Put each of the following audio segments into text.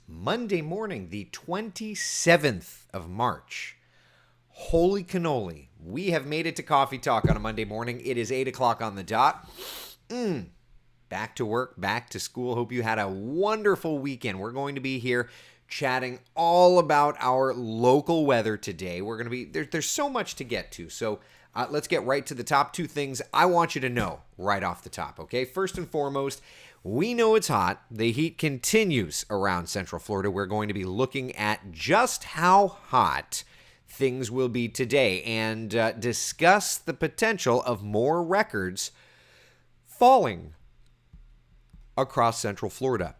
Monday morning, the 27th of March. Holy cannoli. We have made it to Coffee Talk on a Monday morning. It is 8 o'clock on the dot. Back to work, back to school. Hope you had a wonderful weekend. We're going to be here chatting all about our local weather today. We're going to be, there's so much to get to. So let's get right to the top two things I want you to know right off the top, okay? First and foremost, we know it's hot. The heat continues around Central Florida. We're going to be looking at just how hot things will be today and discuss the potential of more records falling across Central Florida.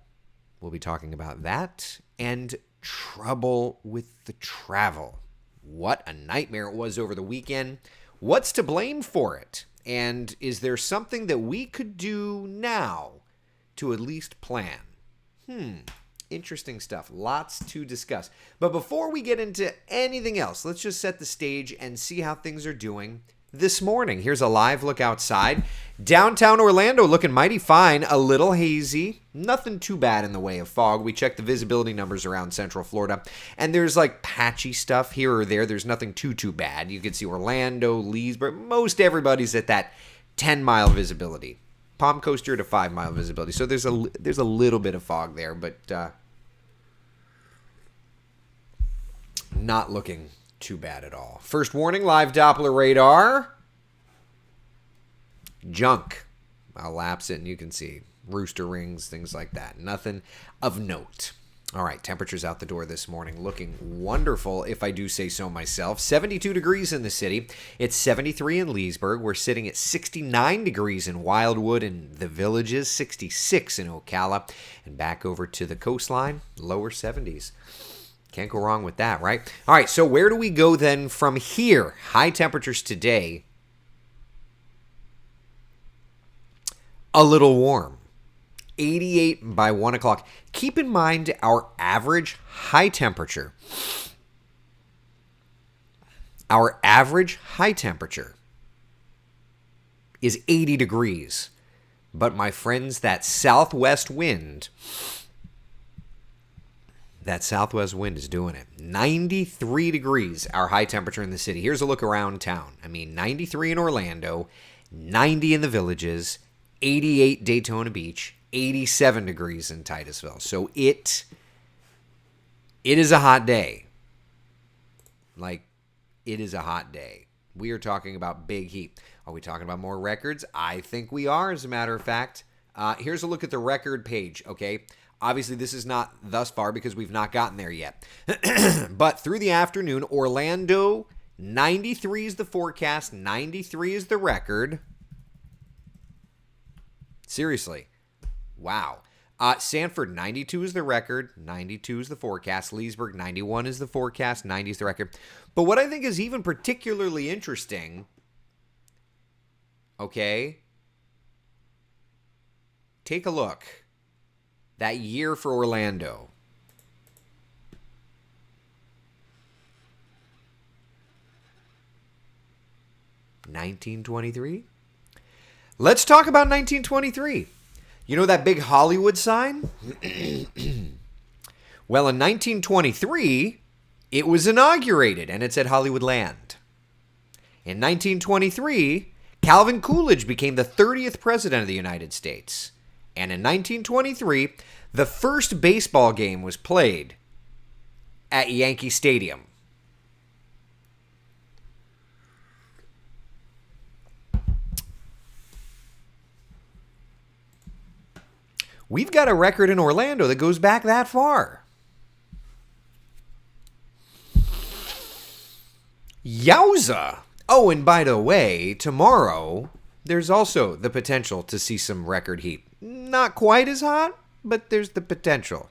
We'll be talking about that and trouble with the travel. What a nightmare it was over the weekend. What's to blame for it? And is there something that we could do now to at least plan? Interesting stuff. Lots to discuss. But before we get into anything else, let's just set the stage and see how things are doing this morning. Here's a live look outside. Downtown Orlando looking mighty fine. A little hazy. Nothing too bad in the way of fog. We checked the visibility numbers around Central Florida, and there's like patchy stuff here or there. There's nothing too bad. You can see Orlando, Leesburg. Most everybody's at that 10-mile visibility. Palm Coast, you're at a 5-mile visibility. So there's a little bit of fog there, but not looking too bad at all. First warning, live Doppler radar. Junk. I'll lapse it and you can see rooster rings, things like that. Nothing of note. All right, temperatures out the door this morning looking wonderful, if I do say so myself. 72 degrees in the city. It's 73 in Leesburg. We're sitting at 69 degrees in Wildwood and the Villages, 66 in Ocala. And back over to the coastline, lower 70s. Can't go wrong with that, right? All right, so where do we go then from here? High temperatures today. A little warm. 88 by 1 o'clock. Keep in mind our average high temperature. Our average high temperature is 80 degrees. But my friends, that southwest wind is doing it. 93 degrees, our high temperature in the city. Here's a look around town. 93 in Orlando, 90 in the Villages, 88 Daytona Beach, 87 degrees in Titusville. So it is a hot day. Like, it is a hot day. We are talking about big heat. Are we talking about more records? I think we are, as a matter of fact. Here's a look at the record page, okay? Obviously, this is not thus far because we've not gotten there yet. But through the afternoon, Orlando, 93 is the forecast, 93 is the record. Seriously. Wow. Sanford, 92 is the record, 92 is the forecast. Leesburg, 91 is the forecast, 90 is the record. But what I think is even particularly interesting, okay, take a look. That year for Orlando. $1923? Let's talk about 1923. You know that big Hollywood sign? Well, in 1923, it was inaugurated, and it's at Hollywood Land. In 1923, Calvin Coolidge became the 30th president of the United States. And in 1923, the first baseball game was played at Yankee Stadium. We've got a record in Orlando that goes back that far. Yowza! Oh, and by the way, tomorrow, there's also the potential to see some record heat. Not quite as hot, but there's the potential.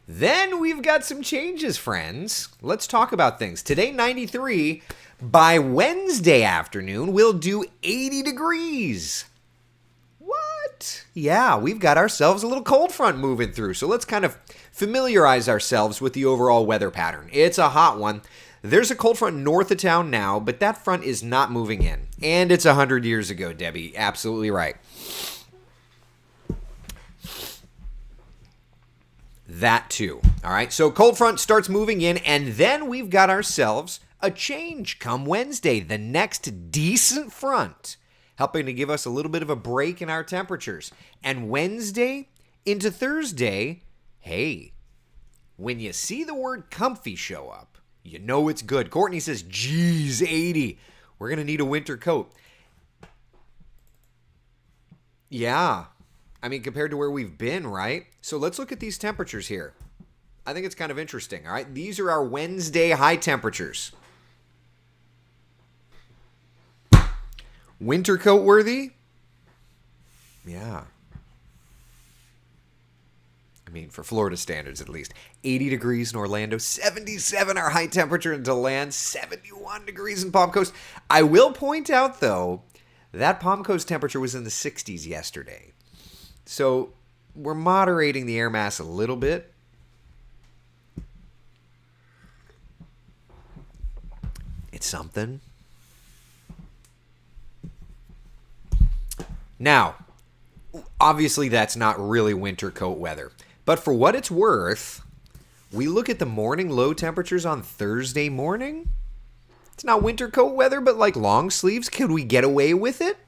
Then we've got some changes, friends. Let's talk about things. Today, 93. By Wednesday afternoon, we'll do 80 degrees. What? Yeah, we've got ourselves a little cold front moving through. So let's kind of familiarize ourselves with the overall weather pattern. It's a hot one. There's a cold front north of town now, but that front is not moving in. And it's 100 years ago, Debbie. Absolutely right. that too. All right, so cold front starts moving in, and then we've got ourselves a change come Wednesday, the next decent front, helping to give us a little bit of a break in our temperatures. And Wednesday into Thursday, hey, when you see the word comfy show up, you know it's good. Courtney says, geez, 80. We're going to need a winter coat. Yeah. I mean, compared to where we've been, right? So let's look at these temperatures here. I think it's kind of interesting, all right? These are our Wednesday high temperatures. Winter coat worthy? Yeah. I mean, for Florida standards at least. 80 degrees in Orlando, 77 our high temperature in DeLand, 71 degrees in Palm Coast. I will point out, though, that Palm Coast temperature was in the 60s yesterday. So we're moderating the air mass a little bit. It's something. Now, obviously that's not really winter coat weather. But for what it's worth, we look at the morning low temperatures on Thursday morning. It's not winter coat weather, but like long sleeves. Could we get away with it?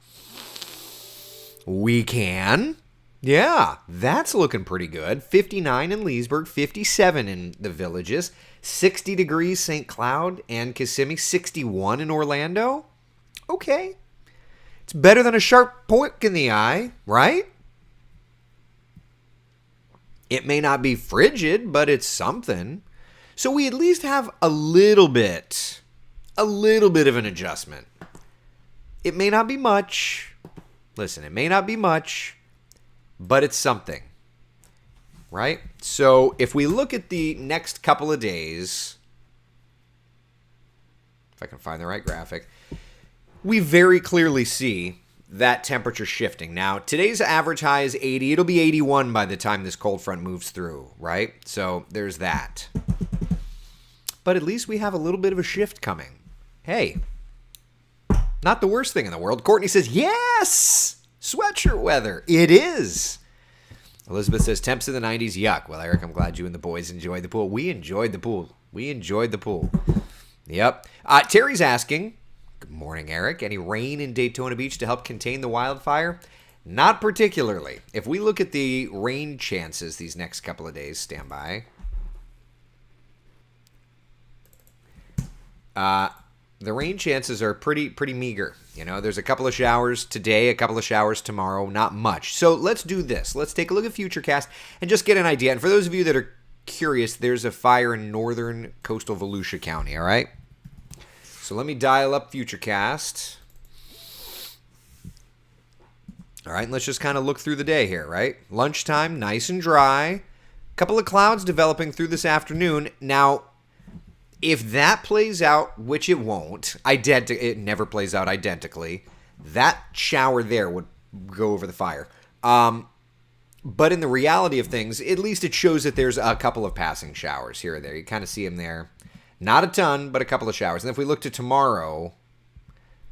We can. Yeah, that's looking pretty good. 59 in Leesburg, 57 in the Villages, 60 degrees St. Cloud and Kissimmee, 61 in Orlando. Okay. It's better than a sharp poke in the eye, right? It may not be frigid, but it's something. So we at least have a little bit of an adjustment. It may not be much. Listen, it may not be much, but it's something, right? So if we look at the next couple of days, if I can find the right graphic, we very clearly see that temperature shifting. Now, today's average high is 80. It'll be 81 by the time this cold front moves through, right? So there's that. But at least we have a little bit of a shift coming. Hey, not the worst thing in the world. Courtney says, yes, sweatshirt weather. It is. Elizabeth says, temps in the 90s, yuck. Well, Eric, I'm glad you and the boys enjoyed the pool. We enjoyed the pool. Yep. Terry's asking, good morning, Eric. Any rain in Daytona Beach to help contain the wildfire? Not particularly. If we look at the rain chances these next couple of days, stand by. The rain chances are pretty meager. You know, there's a couple of showers today, a couple of showers tomorrow, not much. So let's do this. Let's take a look at Futurecast and just get an idea. And for those of you that are curious, there's a fire in northern coastal Volusia County, all right? So let me dial up Futurecast. All right, and let's just kind of look through the day here, right? Lunchtime, nice and dry. Couple of clouds developing through this afternoon. Now, if that plays out, which it won't, it never plays out identically, that shower there would go over the fire. But in the reality of things, at least it shows that there's a couple of passing showers here or there. You kind of see them there. Not a ton, but a couple of showers. And if we look to tomorrow, a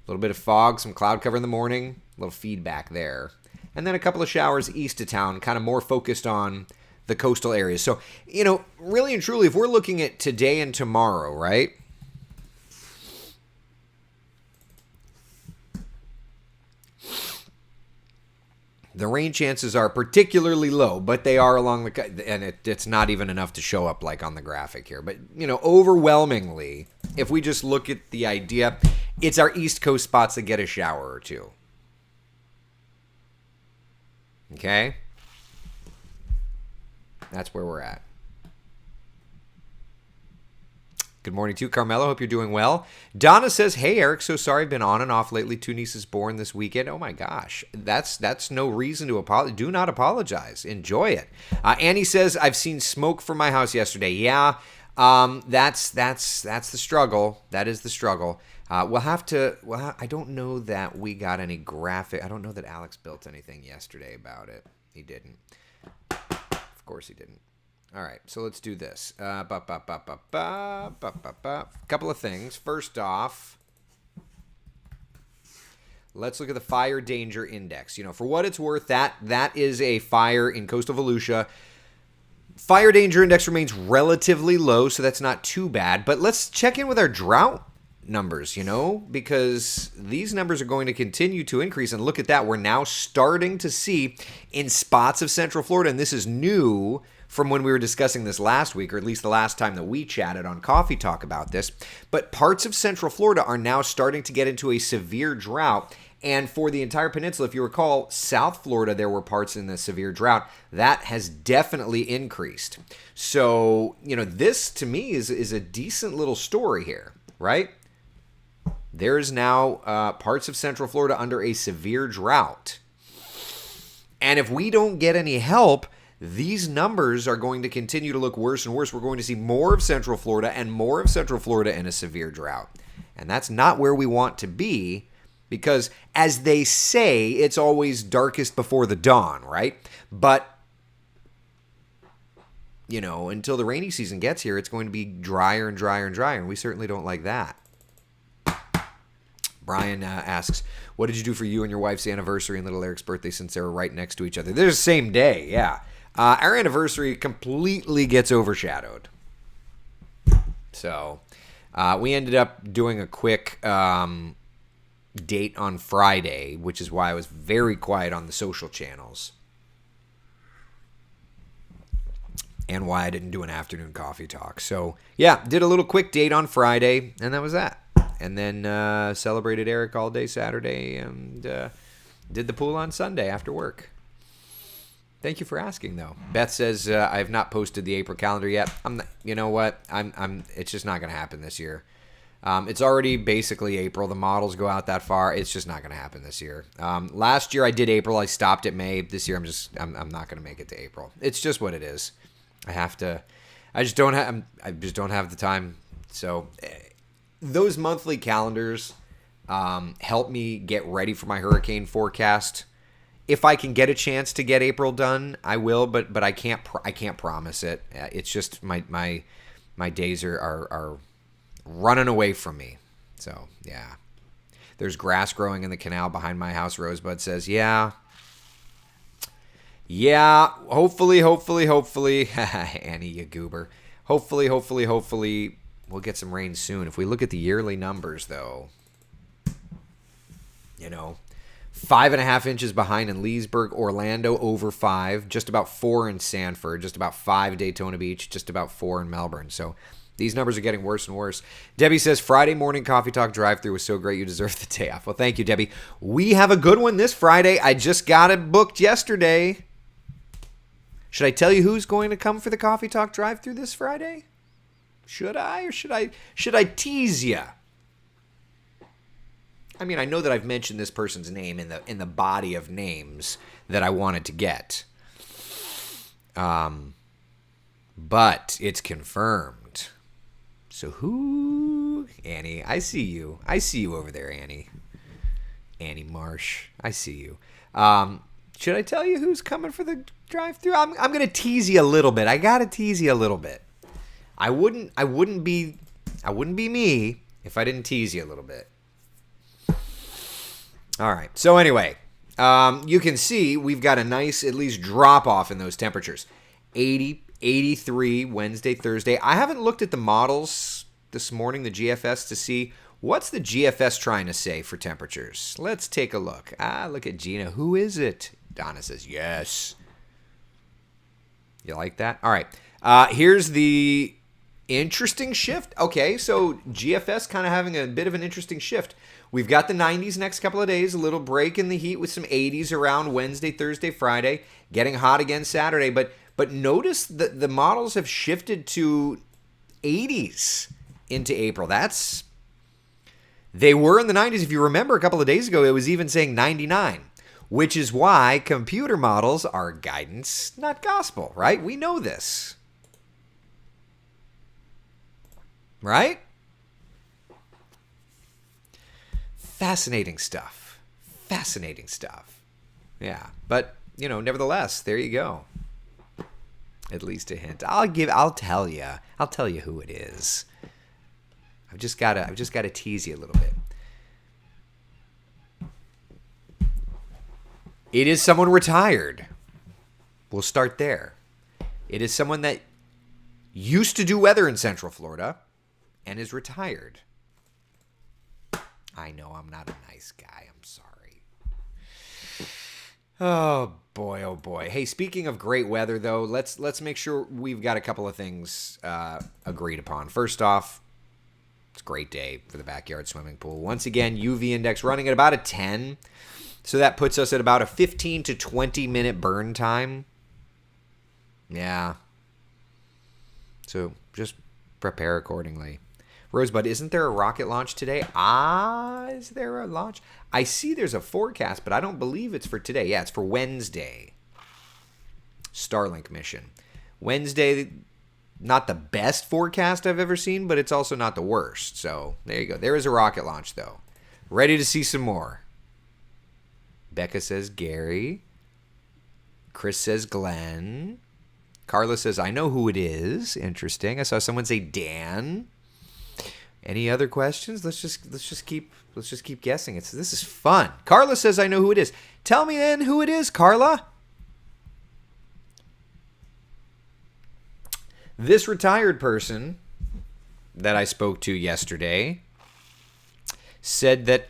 little bit of fog, some cloud cover in the morning, a little feedback there. And then a couple of showers east of town, kind of more focused on the coastal areas. So, you know, really and truly, if we're looking at today and tomorrow, right? The rain chances are particularly low, but they are along the, and it's not even enough to show up like on the graphic here. But, you know, overwhelmingly, if we just look at the idea, it's our East Coast spots that get a shower or two. Okay? That's where we're at. Good morning to you, Carmelo. Hope you're doing well. Donna says, hey, Eric, so sorry. I've been on and off lately. 2 nieces born this weekend. Oh, my gosh. That's no reason to apologize. Do not apologize. Enjoy it. Annie says, I've seen smoke from my house yesterday. Yeah, that's the struggle. That is the struggle. I don't know that we got any graphic. I don't know that Alex built anything yesterday about it. He didn't. Of course he didn't. All right, so let's do this. Couple of things. First off, let's look at the fire danger index. You know, for what it's worth, that is a fire in coastal Volusia. Fire danger index remains relatively low, so that's not too bad. But let's check in with our drought numbers, because these numbers are going to continue to increase. And look at that. We're now starting to see in spots of Central Florida, and this is new from when we were discussing this last week, or at least the last time that we chatted on Coffee Talk about this. But parts of Central Florida are now starting to get into a severe drought. And for the entire peninsula, if you recall, South Florida, there were parts in the severe drought. That has definitely increased. So, this to me is a decent little story here, right? There is now parts of Central Florida under a severe drought. And if we don't get any help, these numbers are going to continue to look worse and worse. We're going to see more of Central Florida and more of Central Florida in a severe drought. And that's not where we want to be. Because, as they say, it's always darkest before the dawn, right? But, until the rainy season gets here, it's going to be drier and drier and drier, and we certainly don't like that. Brian asks, what did you do for you and your wife's anniversary and little Eric's birthday since they were right next to each other? They're the same day, yeah. Our anniversary completely gets overshadowed. So, we ended up doing a quick date on Friday, which is why I was very quiet on the social channels and why I didn't do an afternoon coffee talk. So yeah, did a little quick date on Friday, and that was that. And then celebrated Eric all day Saturday and did the pool on Sunday after work. Thank you for asking, though. Beth says I have not posted the April calendar yet. You know what? It's just not going to happen this year. It's already basically April. The models go out that far. It's just not going to happen this year. Last year I did April. I stopped at May. This year I'm not going to make it to April. It's just what it is. I just don't have the time. So those monthly calendars help me get ready for my hurricane forecast. If I can get a chance to get April done, I will, but I can't promise it. It's just my days are running away from me. So, yeah. There's grass growing in the canal behind my house, Rosebud says. Yeah. Hopefully. Annie, you goober. Hopefully, we'll get some rain soon. If we look at the yearly numbers, though, 5.5 inches behind in Leesburg, Orlando over 5, just about 4 in Sanford, just about 5 Daytona Beach, just about 4 in Melbourne. So these numbers are getting worse and worse. Debbie says, Friday morning Coffee Talk drive-thru was so great you deserve the day off. Well, thank you, Debbie. We have a good one this Friday. I just got it booked yesterday. Should I tell you who's going to come for the Coffee Talk drive-thru this Friday? Should I, or should I tease you? I mean, I know that I've mentioned this person's name in the body of names that I wanted to get. But it's confirmed. So who? Annie, I see you. I see you over there, Annie. Annie Marsh. I see you. Should I tell you who's coming for the drive-thru? I'm going to tease you a little bit. I got to tease you a little bit. I wouldn't be me if I didn't tease you a little bit. All right. So anyway, you can see we've got a nice at least drop off in those temperatures. 80, 83 Wednesday, Thursday. I haven't looked at the models this morning, the GFS, to see what's the GFS trying to say for temperatures. Let's take a look. Look at Gina. Who is it? Donna says yes. You like that? All right. Here's the interesting shift. Okay, so GFS kind of having a bit of an interesting shift. We've got the 90s next couple of days, a little break in the heat with some 80s around Wednesday, Thursday, Friday, getting hot again Saturday. But notice that the models have shifted to 80s into April. They were in the 90s. If you remember a couple of days ago, it was even saying 99, which is why computer models are guidance, not gospel, right? We know this. Right? Fascinating stuff. Yeah, but, nevertheless, there you go. At least a hint. I'll tell you who it is. I've just got to tease you a little bit. It is someone retired. We'll start there. It is someone that used to do weather in Central Florida and is retired. I know I'm not a nice guy. I'm sorry. Oh boy, oh boy. Hey, speaking of great weather, though, let's make sure we've got a couple of things agreed upon. First off, it's a great day for the backyard swimming pool. Once again, UV index running at about a 10. So that puts us at about a 15 to 20 minute burn time. Yeah. So just prepare accordingly. Rosebud, isn't there a rocket launch today? Is there a launch? I see there's a forecast, but I don't believe it's for today. Yeah, it's for Wednesday. Starlink mission. Wednesday, not the best forecast I've ever seen, but it's also not the worst. So there you go. There is a rocket launch, though. Ready to see some more. Becca says Gary. Chris says Glenn. Carla says, I know who it is. Interesting. I saw someone say Dan. Any other questions? Let's just keep guessing. This is fun. Carla says, I know who it is. Tell me then who it is, Carla. This retired person that I spoke to yesterday said that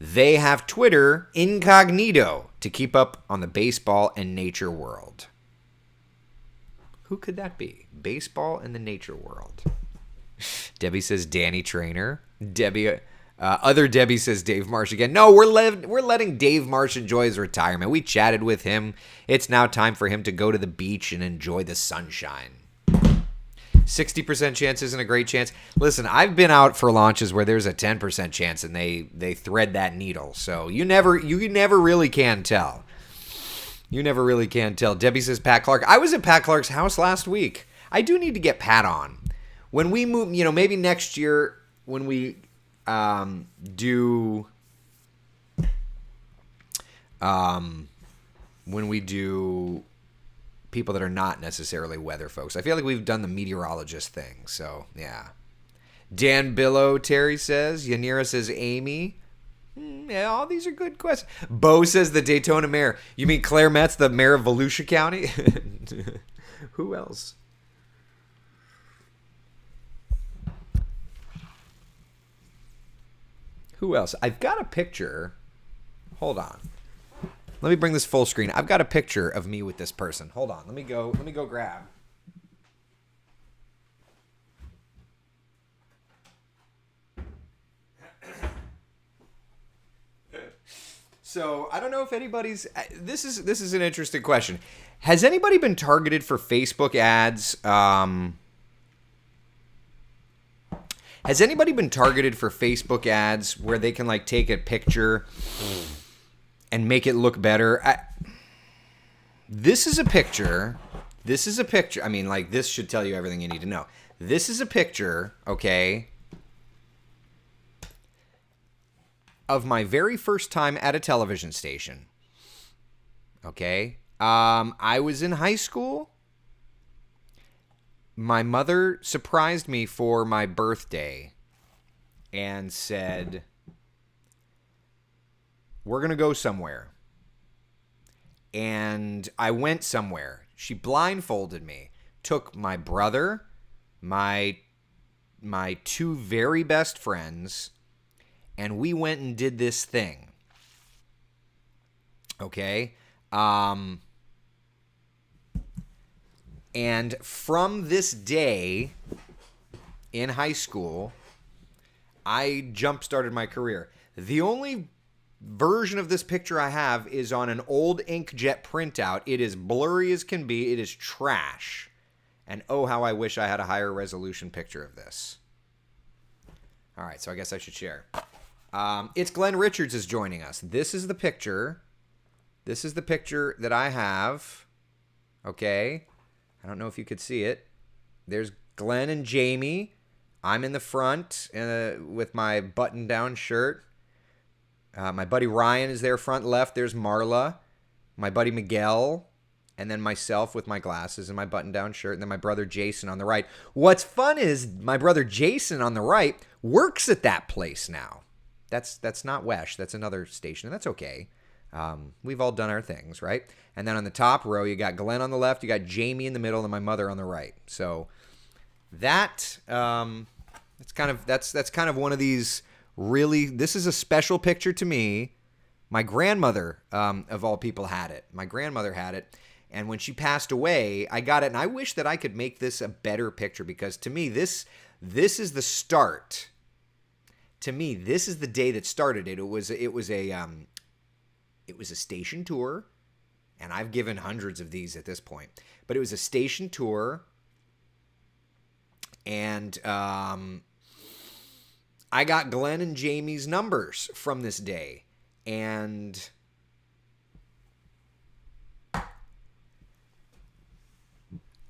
they have Twitter incognito to keep up on the baseball and nature world. Who could that be? Baseball and the nature world. Debbie says Danny Trainer. Other Debbie says Dave Marsh again. No, we're letting Dave Marsh enjoy his retirement. We chatted with him. It's now time for him to go to the beach and enjoy the sunshine. 60% chance isn't a great chance. Listen, I've been out for launches where there's a 10% chance and they thread that needle. So you never really can tell. You never really can tell. Debbie says Pat Clark. I was at Pat Clark's house last week. I do need to get Pat on. When we move, maybe next year when we do people that are not necessarily weather folks. I feel like we've done the meteorologist thing. So, yeah. Dan Billow, Terry says. Yanira says Amy. Yeah, all these are good questions. Bo says the Daytona mayor. You mean Claire Metz, the mayor of Volusia County? Who else? Who else? I've got a picture. Hold on. Let me bring this full screen. I've got a picture of me with this person. Hold on. Let me go grab. So I don't know if anybody's. This is an interesting question. Has anybody been targeted for Facebook ads? Has anybody been targeted for Facebook ads where they can take a picture and make it look better? This is a picture. I mean, this should tell you everything you need to know. This is a picture, okay, of my very first time at a television station. Okay. I was in high school. My mother surprised me for my birthday and said, we're going to go somewhere. And I went somewhere. She blindfolded me, took my brother, my two very best friends, and we went and did this thing. Okay? And from this day in high school, I jump-started my career. The only version of this picture I have is on an old inkjet printout. It is blurry as can be. It is trash. And oh, how I wish I had a higher resolution picture of this. All right, so I guess I should share. It's Glenn Richards is joining us. This is the picture. This is the picture that I have. Okay. I don't know if you could see it. There's Glenn and Jamie. I'm in the front with my button-down shirt. My buddy Ryan is there front left. There's Marla. My buddy Miguel. And then myself with my glasses and my button-down shirt. And then my brother Jason on the right. What's fun is my brother Jason on the right works at that place now. That's not Wesh. That's another station. And that's okay. We've all done our things, right? And then on the top row, you got Glenn on the left, you got Jamie in the middle, and my mother on the right. So that's kind of one of these really. This is a special picture to me. My grandmother, of all people, had it. My grandmother had it. And when she passed away, I got it. And I wish that I could make this a better picture, because to me, this is the start. To me, this is the day that started it. It was a station tour. And I've given hundreds of these at this point. But it was a station tour. And I got Glenn and Jamie's numbers from this day. And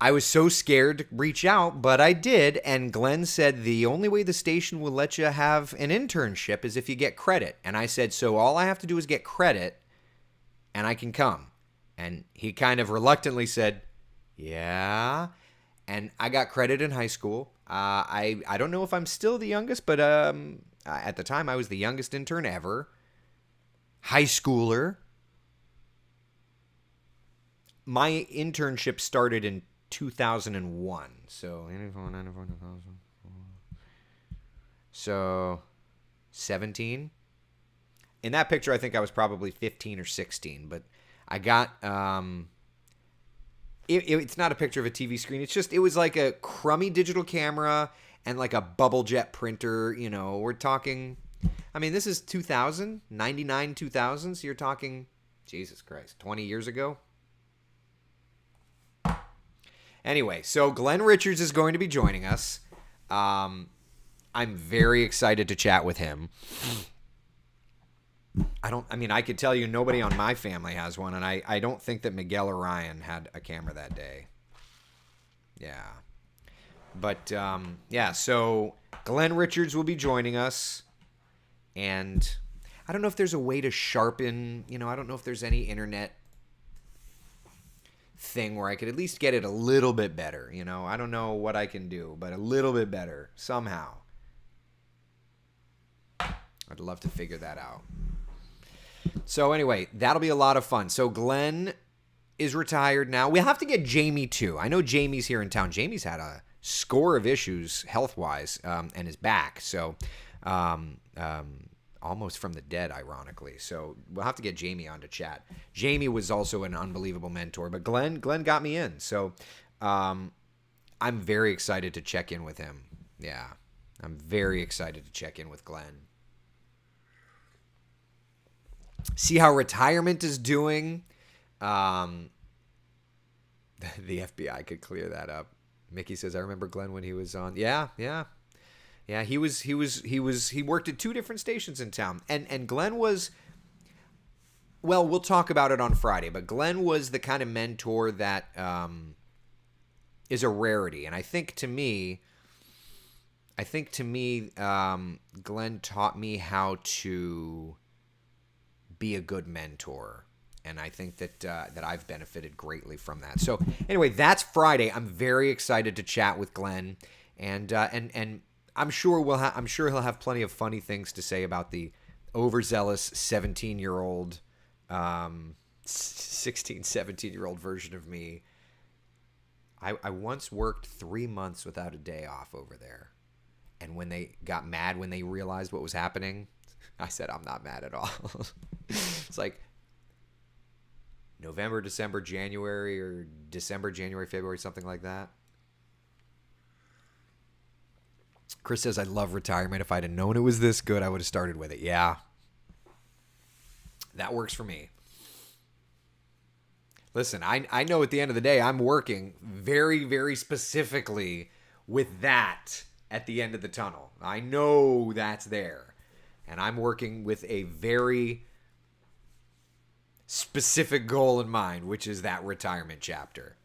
I was so scared to reach out, but I did. And Glenn said, the only way the station will let you have an internship is if you get credit. And I said, so all I have to do is get credit and I can come. And he kind of reluctantly said, yeah. And I got credit in high school. I don't know if I'm still the youngest, but at the time I was the youngest intern ever. High schooler. My internship started in 2001. So 84, 94, 2004. So 17. In that picture, I think I was probably 15 or 16, but I got it's not a picture of a TV screen. It was like a crummy digital camera and like a bubble jet printer. You know, we're talking, I mean, this is 2000, 99, 2000. So you're talking, Jesus Christ, 20 years ago. Anyway, so Glenn Richards is going to be joining us. I'm very excited to chat with him. I could tell you nobody on my family has one, and I don't think that Miguel Orion had a camera that day. Yeah. But, so Glenn Richards will be joining us, and I don't know if there's a way to sharpen, I don't know if there's any internet thing where I could at least get it a little bit better, I don't know what I can do, but a little bit better, somehow. I'd love to figure that out. So anyway, that'll be a lot of fun. So Glenn is retired now. We'll have to get Jamie too. I know Jamie's here in town. Jamie's had a score of issues health-wise and is back. So almost from the dead, ironically. So we'll have to get Jamie on to chat. Jamie was also an unbelievable mentor, but Glenn got me in. So I'm very excited to check in with him. Yeah, I'm very excited to check in with Glenn. See how retirement is doing. The FBI could clear that up. Mickey says, I remember Glenn when he was on. Yeah. He worked at two different stations in town. And Glenn was, well, we'll talk about it on Friday, but Glenn was the kind of mentor that is a rarity. And I think to me, Glenn taught me how to be a good mentor, and I think that I've benefited greatly from that. So anyway, that's Friday. I'm very excited to chat with Glenn, and I'm sure he'll have plenty of funny things to say about the overzealous 17-year-old, 16, 17-year-old version of me. I once worked 3 months without a day off over there, and when they got mad when they realized what was happening, I said, I'm not mad at all. It's like November, December, January, or December, January, February, something like that. Chris says, I love retirement. If I'd have known it was this good, I would have started with it. Yeah. That works for me. Listen, I know at the end of the day, I'm working very, very specifically with that at the end of the tunnel. I know that's there. And I'm working with a very specific goal in mind, which is that retirement chapter.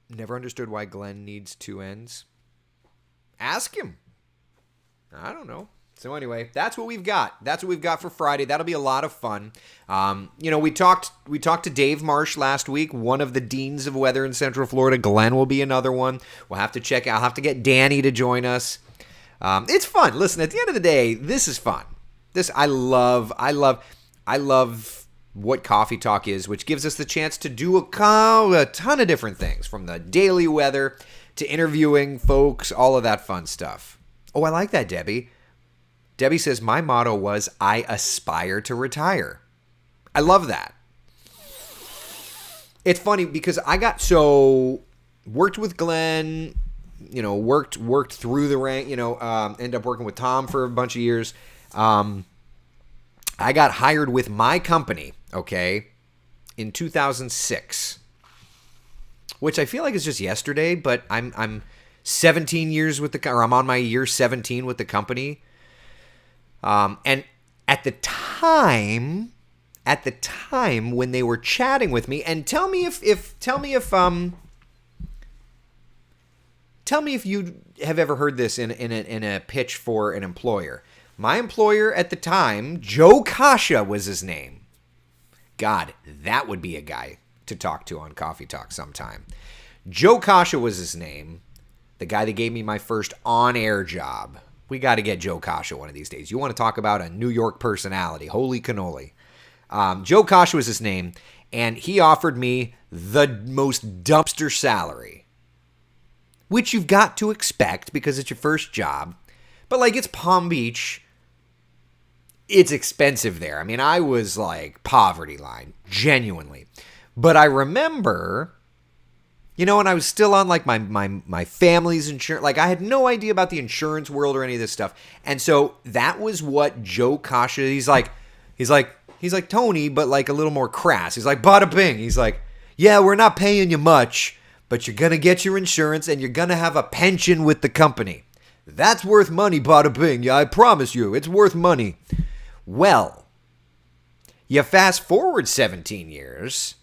Never understood why Glenn needs two ends. Ask him. I don't know. So anyway, that's what we've got. That's what we've got for Friday. That'll be a lot of fun. We talked to Dave Marsh last week, one of the deans of weather in Central Florida. Glenn will be another one. We'll have to check. I'll have to get Danny to join us. It's fun. Listen, at the end of the day, this is fun. I love I love what Coffee Talk is, which gives us the chance to do a ton of different things, from the daily weather to interviewing folks, all of that fun stuff. Oh, I like that, Debbie. Debbie says, my motto was, I aspire to retire. I love that. It's funny because I got worked with Glenn, worked through the rank, ended up working with Tom for a bunch of years. I got hired with my company, okay, in 2006, which I feel like is just yesterday, but I'm 17 years with I'm on my year 17 with the company. And at the time when they were chatting with me, and tell me if you have ever heard this in a pitch for an employer. My employer at the time, Joe Kasha was his name. God, that would be a guy to talk to on Coffee Talk sometime. Joe Kasha was his name, the guy that gave me my first on-air job. We got to get Joe Kasha one of these days. You want to talk about a New York personality. Holy cannoli. Joe Kasha was his name, and he offered me the most dumpster salary, which you've got to expect because it's your first job. But like, it's Palm Beach. It's expensive there. I mean, I was like poverty line, genuinely. But I remember, and I was still on like my family's insurance. Like, I had no idea about the insurance world or any of this stuff. And so that was what Joe Kasha, he's like Tony, but like a little more crass. He's like, bada bing. He's like, yeah, we're not paying you much, but you're going to get your insurance and you're going to have a pension with the company. That's worth money, bada bing. Yeah, I promise you, it's worth money. Well, you fast forward 17 years,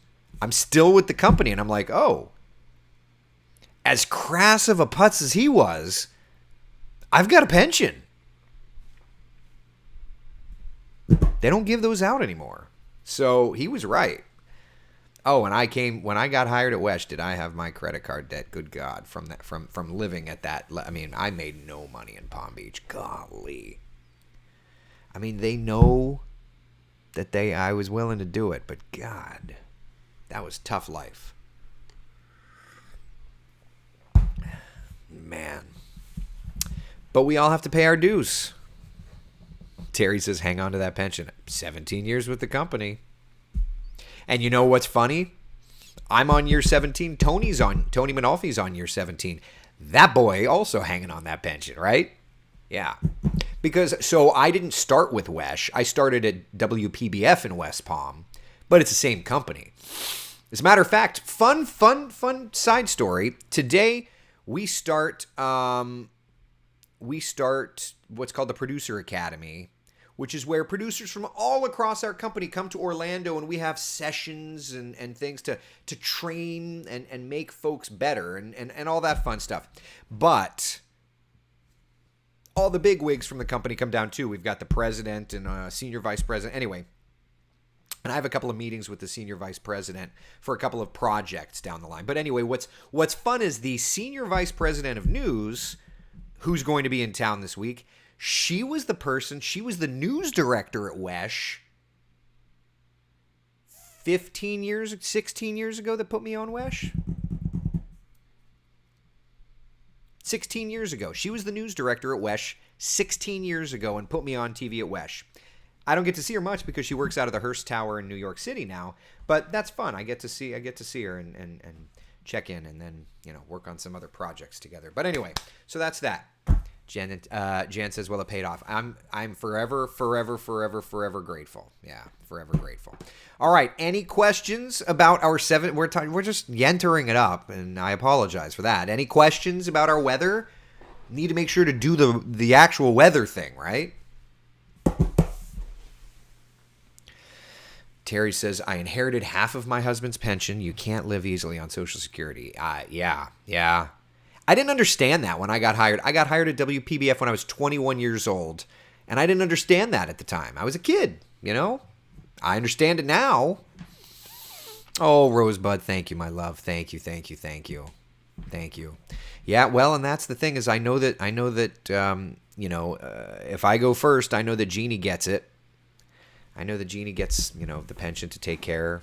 I'm still with the company, and I'm like, oh, as crass of a putz as he was, I've got a pension. They don't give those out anymore. So he was right. Oh, and when I got hired at Wesh, did I have my credit card debt? Good God, from living at that. I mean, I made no money in Palm Beach. Golly. I mean, they know that I was willing to do it, but God, that was tough life. Man. But we all have to pay our dues. Terry says, hang on to that pension. 17 years with the company. And you know what's funny? I'm on year 17. Tony Manolfi's on year 17. That boy also hanging on that pension, right? Yeah. So I didn't start with Wesh. I started at WPBF in West Palm, but it's the same company. As a matter of fact, fun side story. Today we start what's called the Producer Academy, which is where producers from all across our company come to Orlando, and we have sessions and things to train and make folks better and all that fun stuff. But all the big wigs from the company come down too. We've got the president and senior vice president. Anyway, and I have a couple of meetings with the senior vice president for a couple of projects down the line. But anyway, what's fun is the senior vice president of news, who's going to be in town this week. She was the news director at Wesh 16 years ago that put me on Wesh. 16 years ago. She was the news director at Wesh 16 years ago and put me on TV at Wesh. I don't get to see her much because she works out of the Hearst Tower in New York City now, but that's fun. I get to see her and check in and then, work on some other projects together. But anyway, so that's that. Jan says, well, it paid off. I'm forever grateful. Yeah, forever grateful. All right. Any questions about our we're just yentering it up, and I apologize for that. Any questions about our weather? Need to make sure to do the actual weather thing, right? Terry says, I inherited half of my husband's pension. You can't live easily on Social Security. Yeah. I didn't understand that when I got hired. I got hired at WPBF when I was 21 years old, and I didn't understand that at the time. I was a kid, I understand it now. Oh, Rosebud, thank you, my love. Thank you. Yeah, well, and that's the thing is I know that if I go first, I know that Jeannie gets it. I know that Jeannie gets, the pension to take care.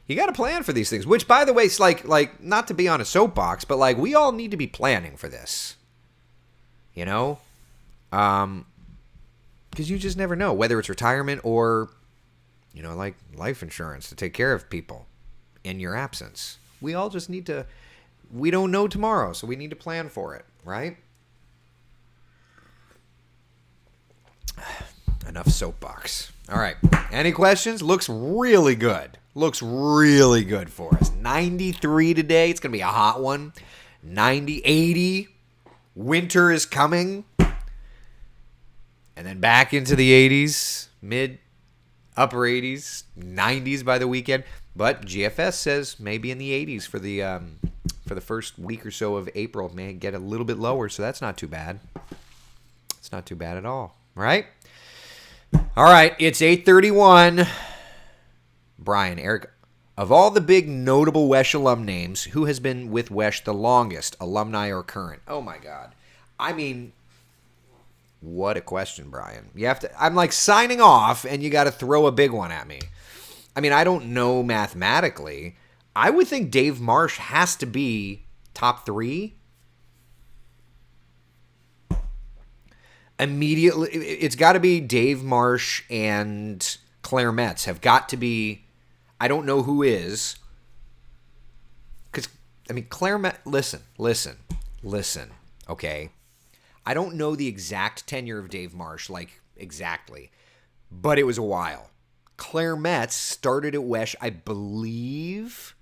You got to plan for these things, which, by the way, is like not to be on a soapbox, but like we all need to be planning for this, because you just never know whether it's retirement or, like life insurance to take care of people in your absence. We all just need to, we don't know tomorrow, so we need to plan for it, right? Enough soapbox. All right. Any questions? Looks really good. Looks really good for us. 93 today. It's going to be a hot one. 90, 80. Winter is coming. And then back into the 80s. Upper 80s. 90s by the weekend. But GFS says maybe in the 80s for the first week or so of April. May get a little bit lower, so that's not too bad. It's not too bad at all. Right? All right, it's 8:31. Brian, Eric, of all the big notable WESH alum names, who has been with WESH the longest, alumni or current? Oh my God. I mean, what a question, Brian. You have to. I'm like signing off, and you got to throw a big one at me. I mean, I don't know mathematically. I would think Dave Marsh has to be top 3. Immediately, it's got to be Dave Marsh and Claire Metz have got to be. I don't know who is. Because, I mean, Claire Metz, listen, okay? I don't know the exact tenure of Dave Marsh, like, exactly. But it was a while. Claire Metz started at WESH, I believe,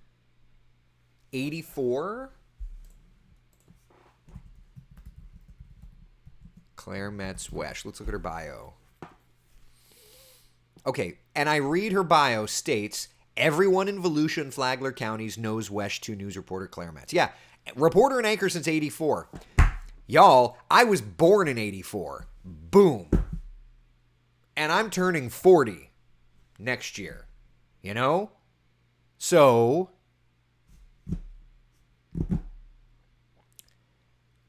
84? Claire Metz WESH. Let's look at her bio. Okay, and I read her bio states, everyone in Volusia and Flagler counties knows WESH 2 news reporter Claire Metz. Yeah, reporter and anchor since 84. Y'all, I was born in 84. Boom. And I'm turning 40 next year. So,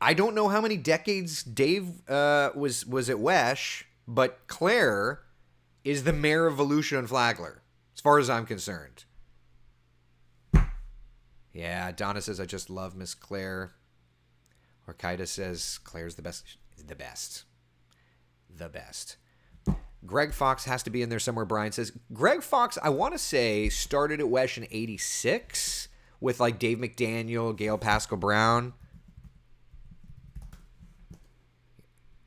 I don't know how many decades Dave was at WESH, but Claire is the mayor of Volusia and Flagler, as far as I'm concerned. Yeah, Donna says, I just love Miss Claire. Orkaida says, Claire's the best. The best. The best. Greg Fox has to be in there somewhere, Brian says. Greg Fox, I want to say, started at WESH in 86 with like Dave McDaniel, Gail Pascal Brown.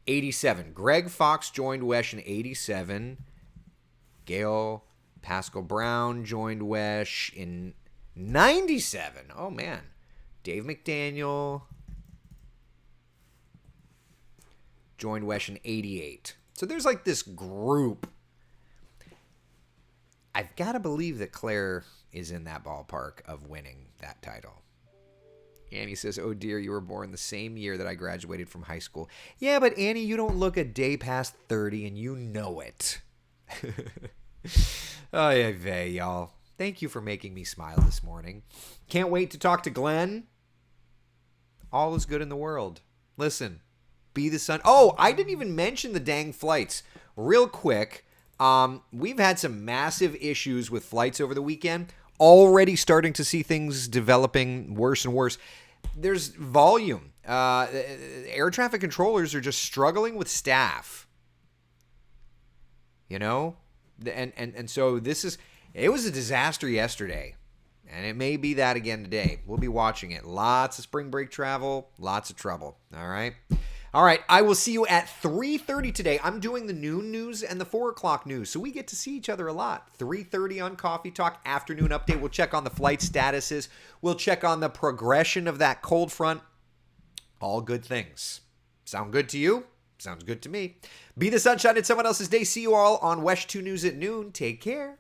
87. Greg Fox joined WESH in 87. Gail Pascal Brown joined WESH in 97. Oh, man. Dave McDaniel joined WESH in 88. So there's like this group. I've got to believe that Claire is in that ballpark of winning that title. Annie says, oh dear, you were born the same year that I graduated from high school. Yeah, but Annie, you don't look a day past 30 and you know it. Oh, yeah, y'all. Thank you for making me smile this morning. Can't wait to talk to Glenn. All is good in the world. Listen, be the sun. Oh, I didn't even mention the dang flights. Real quick, we've had some massive issues with flights over the weekend. Already starting to see things developing worse and worse. There's volume. Air traffic controllers are just struggling with staff. And so it was a disaster yesterday. And it may be that again today. We'll be watching it. Lots of spring break travel, lots of trouble. All right. All right, I will see you at 3:30 today. I'm doing the noon news and the 4 o'clock news, so we get to see each other a lot. 3:30 on Coffee Talk, afternoon update. We'll check on the flight statuses. We'll check on the progression of that cold front. All good things. Sound good to you? Sounds good to me. Be the sunshine in someone else's day. See you all on WESH 2 News at noon. Take care.